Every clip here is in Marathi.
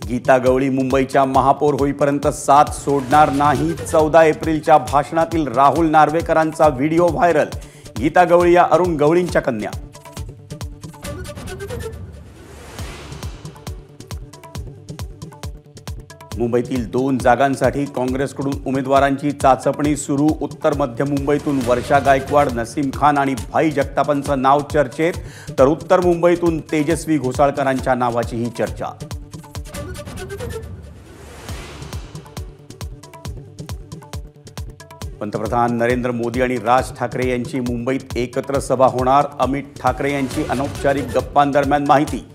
गीता गवळी मुंबईच्या महापौर होईपर्यंत साथ सोडणार नाही. 14 एप्रिलच्या भाषणातील राहुल नार्वेकरांचा व्हिडिओ व्हायरल. गीता गवळी या अरुण गवळींच्या कन्या. मुंबईतील 2 जागांसाठी काँग्रेसकडून उमेदवारांची चाचपणी सुरू. उत्तर मध्य मुंबईतून वर्षा गायकवाड, नसीम खान आणि भाई जगतापांचं नाव चर्चेत, तर उत्तर मुंबईतून तेजस्वी घोसाळकरांच्या नावाचीही चर्चा. पंतप्रधान नरेंद्र मोदी आणि राज ठाकरे यांची मुंबईत एकत्र सभा होणार. अमित ठाकरे यांची अनौपचारिक गप्पांदरम्यान माहिती.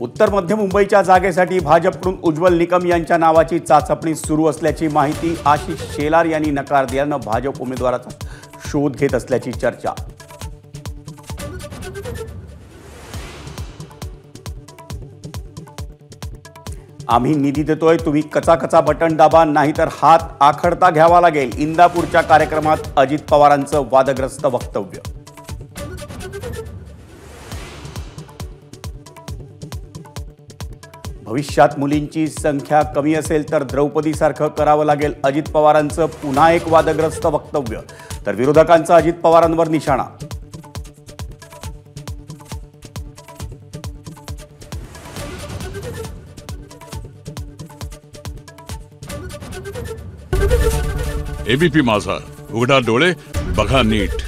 उत्तर मध्य मुंबईच्या जागेसाठी भाजपकडून उज्ज्वल निकम यांच्या नावाची चाचपणी सुरू असल्याची माहिती. आशिष शेलार यांनी नकार दिल्यानं भाजप उमेदवाराचा शोध घेत असल्याची चर्चा. आम्ही निधी देतोय, तुम्ही कचा बटन दाबा, नाहीतर हात आखडता घ्यावा लागेल. इंदापूरच्या कार्यक्रमात अजित पवारांचं वादग्रस्त वक्तव्य. भविष्यात मुलींची संख्या कमी असेल तर द्रौपदीसारखं करावं लागेल. अजित पवारांचं पुन्हा एक वादग्रस्त वक्तव्य. तर विरोधकांचा अजित पवारांवर निशाणा. एबीपी माझा, उघडा डोळे बघा नीट.